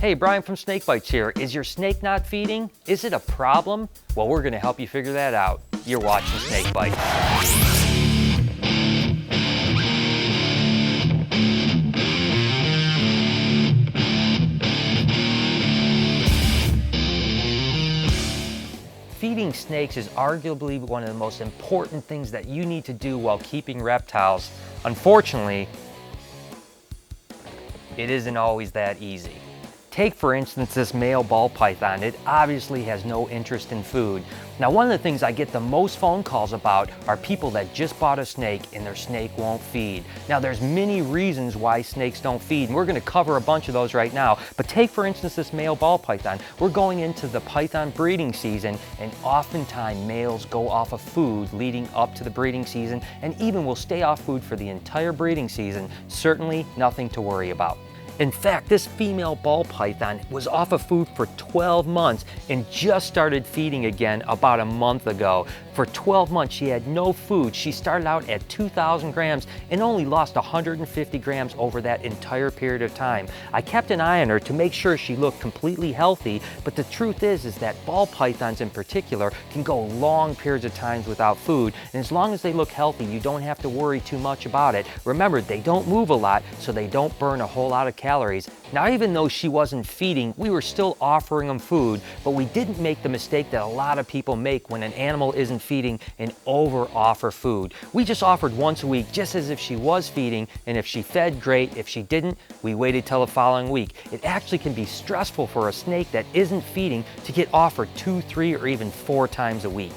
Hey, Brian from SnakeBytes here. Is your snake not feeding? Is it a problem? Well, we're going to help you figure that out. You're watching SnakeBytes. Feeding snakes is arguably one of the most important things that you need to do while keeping reptiles. Unfortunately, it isn't always that easy. Take, for instance, this male ball python. It obviously has no interest in food. Now, one of the things I get the most phone calls about are people that just bought a snake and their snake won't feed. Now, there's many reasons why snakes don't feed, and we're going to cover a bunch of those right now. But take, for instance, this male ball python. We're going into the python breeding season, and oftentimes males go off of food leading up to the breeding season, and even will stay off food for the entire breeding season. Certainly nothing to worry about. In fact, this female ball python was off of food for 12 months and just started feeding again about a month ago. For 12 months, she had no food. She started out at 2,000 grams and only lost 150 grams over that entire period of time. I kept an eye on her to make sure she looked completely healthy, but the truth is that ball pythons in particular can go long periods of times without food, and as long as they look healthy, you don't have to worry too much about it. Remember, they don't move a lot, so they don't burn a whole lot of calories. Now, even though she wasn't feeding, we were still offering them food, but we didn't make the mistake that a lot of people make when an animal isn't feeding and over-offer food. We just offered once a week, just as if she was feeding, and if she fed, great. If she didn't, we waited till the following week. It actually can be stressful for a snake that isn't feeding to get offered 2, 3, or even 4 times a week.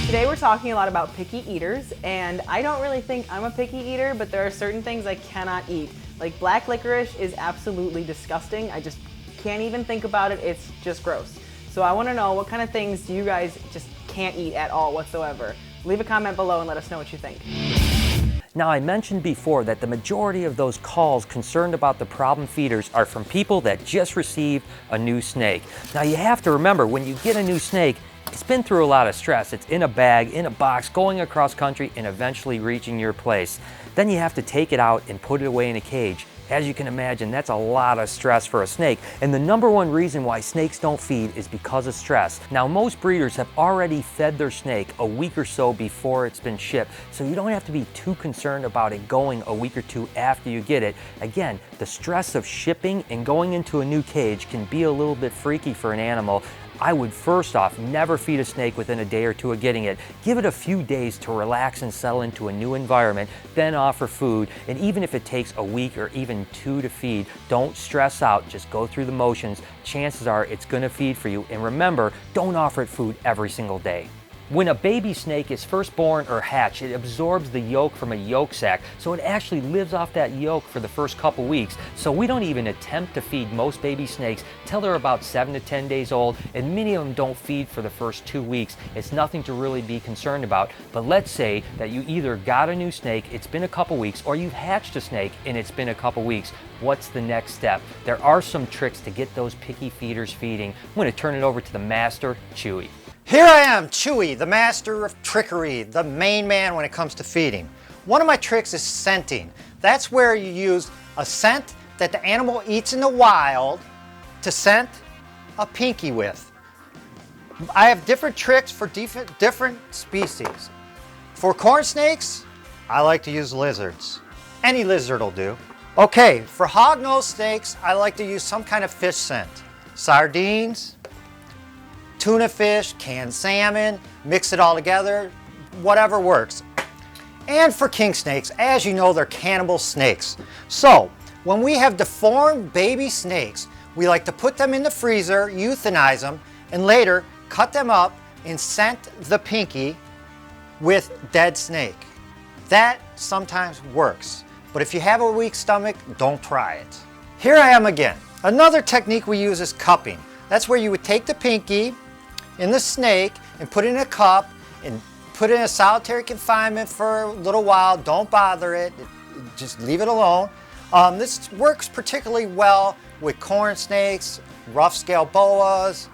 Today we're talking a lot about picky eaters, and I don't really think I'm a picky eater, but there are certain things I cannot eat. Like black licorice is absolutely disgusting. I just can't even think about it. It's just gross. So I want to know, what kind of things you guys just can't eat at all whatsoever? Leave a comment below and let us know what you think. Now, I mentioned before that the majority of those calls concerned about the problem feeders are from people that just received a new snake. Now, you have to remember, when you get a new snake, it's been through a lot of stress. It's in a bag, in a box, going across country, and eventually reaching your place. Then you have to take it out and put it away in a cage. As you can imagine, that's a lot of stress for a snake. And the number one reason why snakes don't feed is because of stress. Now, most breeders have already fed their snake a week or so before it's been shipped, so you don't have to be too concerned about it going a week or two after you get it. Again, the stress of shipping and going into a new cage can be a little bit freaky for an animal. I would first off never feed a snake within a day or two of getting it. Give it a few days to relax and settle into a new environment, then offer food. And even if it takes a week or even 2 to feed, don't stress out, just go through the motions. Chances are it's gonna feed for you. And remember, don't offer it food every single day. When a baby snake is first born or hatched, it absorbs the yolk from a yolk sac, so it actually lives off that yolk for the first couple weeks. So we don't even attempt to feed most baby snakes till they're about 7 to 10 days old, and many of them don't feed for the first 2 weeks. It's nothing to really be concerned about. But let's say that you either got a new snake, it's been a couple weeks, or you've hatched a snake and it's been a couple weeks. What's the next step? There are some tricks to get those picky feeders feeding. I'm going to turn it over to the master, Chewy. Here I am, Chewy, the master of trickery, the main man when it comes to feeding. One of my tricks is scenting. That's where you use a scent that the animal eats in the wild to scent a pinky with. I have different tricks for different species. For corn snakes, I like to use lizards. Any lizard will do. Okay, for hog-nosed snakes, I like to use some kind of fish scent. Sardines, tuna fish, canned salmon, mix it all together, whatever works. And for king snakes, as you know, they're cannibal snakes. So when we have deformed baby snakes, we like to put them in the freezer, euthanize them, and later cut them up and scent the pinky with dead snake. That sometimes works, but if you have a weak stomach, don't try it. Here I am again. Another technique we use is cupping. That's where you would take the pinky in the snake and put it in a cup and put it in a solitary confinement for a little while. Don't bother it, just leave it alone. This works particularly well with corn snakes, rough scale boas,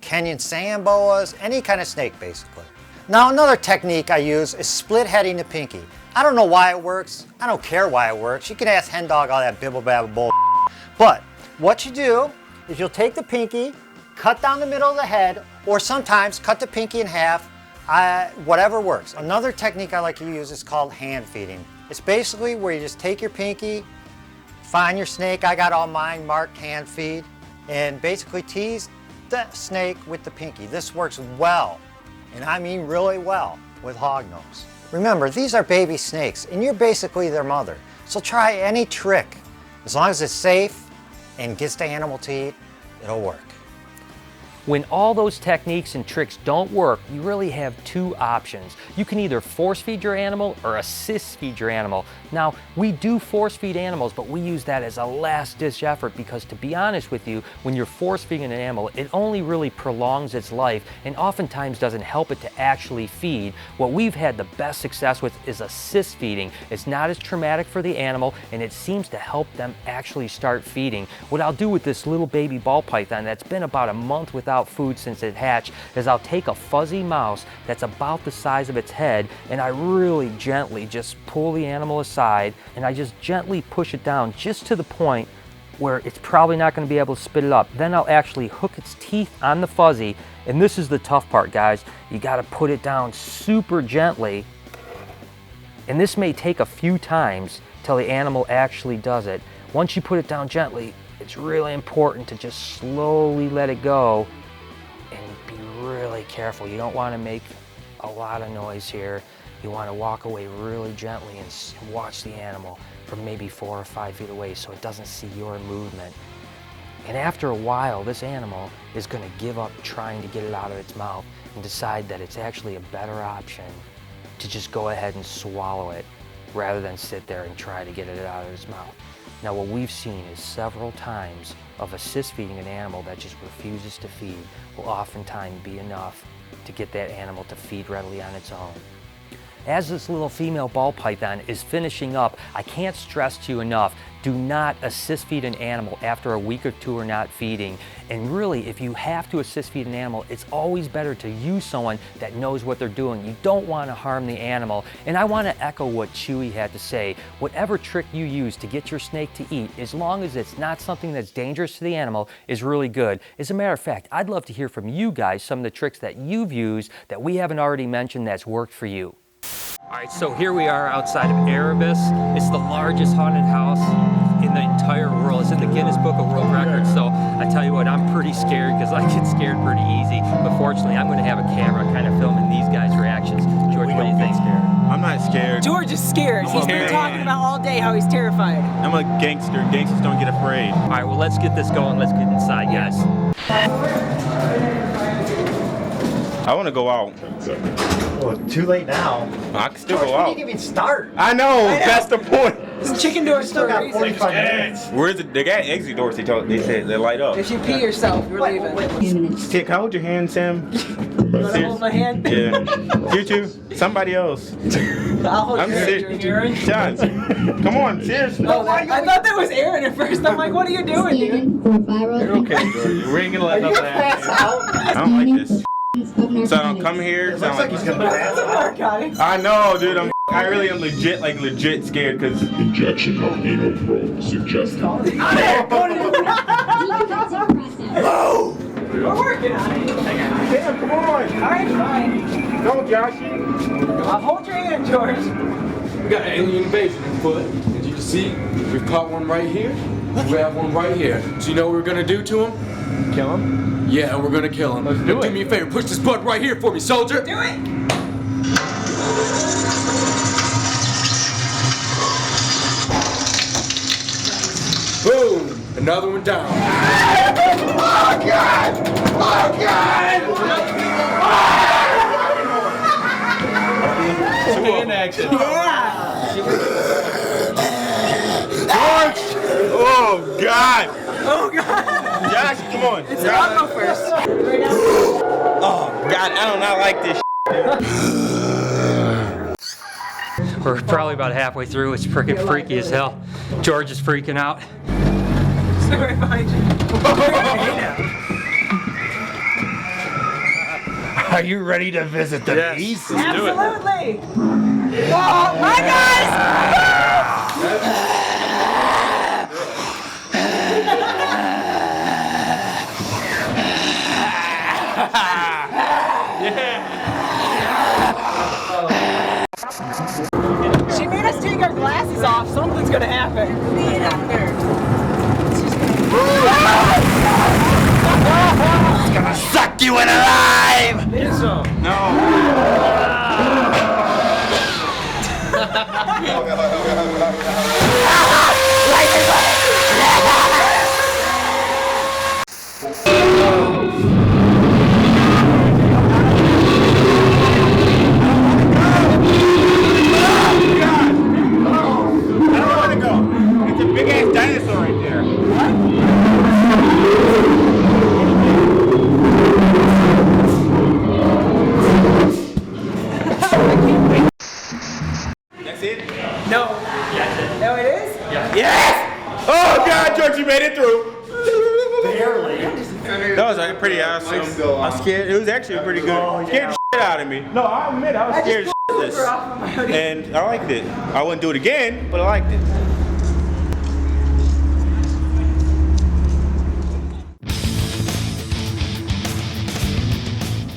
Kenyan sand boas, any kind of snake basically. Now, another technique I use is split heading the pinky. I don't know why it works. I don't care why it works. You can ask Hen Dog all that bibble babble bull. But what you do is you'll take the pinky, cut down the middle of the head, or sometimes cut the pinky in half, whatever works. Another technique I like to use is called hand feeding. It's basically where you just take your pinky, find your snake. I got all mine marked hand feed, and basically tease the snake with the pinky. This works well, and I mean really well, with hognose. Remember, these are baby snakes, and you're basically their mother. So try any trick. As long as it's safe and gets the animal to eat, it'll work. When all those techniques and tricks don't work, you really have two options. You can either force feed your animal or assist feed your animal. Now, we do force feed animals, but we use that as a last ditch effort because, to be honest with you, when you're force feeding an animal, it only really prolongs its life and oftentimes doesn't help it to actually feed. What we've had the best success with is assist feeding. It's not as traumatic for the animal, and it seems to help them actually start feeding. What I'll do with this little baby ball python that's been about a month without food since it hatched is I'll take a fuzzy mouse that's about the size of its head, and I really gently just pull the animal aside, and I just gently push it down just to the point where it's probably not going to be able to spit it up. Then I'll actually hook its teeth on the fuzzy, and this is the tough part, guys. You got to put it down super gently, and this may take a few times till the animal actually does it. Once you put it down gently, it's really important to just slowly let it go and be really careful. You don't want to make a lot of noise here. You want to walk away really gently and watch the animal from maybe 4 or 5 feet away so it doesn't see your movement. And after a while, this animal is going to give up trying to get it out of its mouth and decide that it's actually a better option to just go ahead and swallow it rather than sit there and try to get it out of its mouth. Now, what we've seen is several times of assist feeding an animal that just refuses to feed will oftentimes be enough to get that animal to feed readily on its own. As this little female ball python is finishing up, I can't stress to you enough, do not assist feed an animal after a week or two of not feeding. And really, if you have to assist feed an animal, it's always better to use someone that knows what they're doing. You don't want to harm the animal. And I want to echo what Chewy had to say. Whatever trick you use to get your snake to eat, as long as it's not something that's dangerous to the animal, is really good. As a matter of fact, I'd love to hear from you guys some of the tricks that you've used that we haven't already mentioned that's worked for you. All right, so here we are outside of Erebus. It's the largest haunted house in the entire world. It's in the Guinness Book of World Records. So I tell you what, I'm pretty scared because I get scared pretty easy. But fortunately, I'm going to have a camera kind of filming these guys' reactions. George, what do you think? I'm not scared. George is scared. He's been talking about all day how he's terrified. I'm a gangster. Gangsters don't get afraid. All right, well, let's get this going. Let's get inside, guys. I want to go out. Well, too late now. I can still George, go out. we didn't even start. I know. That's the point. This chicken door Still still got 45 minutes. Where's the? They got exit doors. They said they light up. If you pee yourself, you're leaving. Tim, can I hold your hand, Sam? You want to hold my hand? Yeah. You too. Somebody else. I'll hold I'm your sick. hand, John, come on, seriously. Oh, I thought that was Aaron at first. I'm like, what are you doing, dude? You're okay, George. We ain't gonna let nothing happen. I don't like this. So I don't come here. It looks like he's gonna pass out. Narcotics. I know, dude. I really am legit scared because. Injection of anal probe suggested. We're working on it. Damn, come on. All right, fine. Go, Joshy. I'll hold your hand, George. We got an alien invasion in foot. As you can see, we've caught one right here. We have one right here. So you know what we're gonna do to him? Kill him? Yeah, we're gonna kill him. Let's do it. Do me a favor, push this button right here for me, soldier. Do it. Boom! Another one down. Oh, God! Oh, God! Two-hand action. Yeah. George! Oh, God! Oh, God. Josh, come on. So I'll go first. Oh, God, I do not like this. We're probably about halfway through. It's freaking freaky as hell. George is freaking out. Sorry, behind you. Are you ready to visit the beast? Absolutely. Oh, my She made us take our glasses off. Something's gonna happen. It's gonna suck you in alive! Get some. It's a big ass dinosaur right there. That's it? No. No, it is? Yes! Oh God, George, you made it through. Barely. That was like pretty awesome. I was scared. It was actually pretty good. Scared the shit out of me. No, I'll admit I was scared as this. And I liked it. I wouldn't do it again, but I liked it.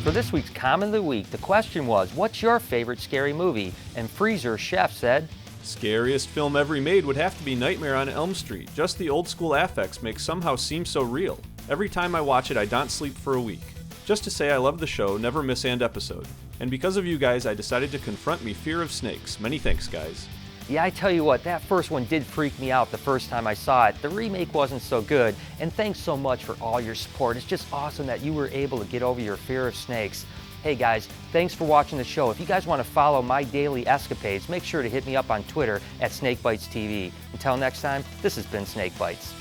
For this week's Comment of the Week, the question was, what's your favorite scary movie? And Freezer Chef said, Scariest film ever made would have to be Nightmare on Elm Street. Just the old school affects make somehow seem so real. Every time I watch it, I don't sleep for a week. Just to say I love the show, never miss an episode. And because of you guys, I decided to confront me fear of snakes. Many thanks, guys. yeah, I tell you what, that first one did freak me out the first time I saw it. The remake wasn't so good, and thanks so much for all your support. It's just awesome that you were able to get over your fear of snakes. Hey guys, thanks for watching the show. If you guys want to follow my daily escapades, make sure to hit me up on Twitter at SnakeBytesTV. Until next time, this has been Snake Bites.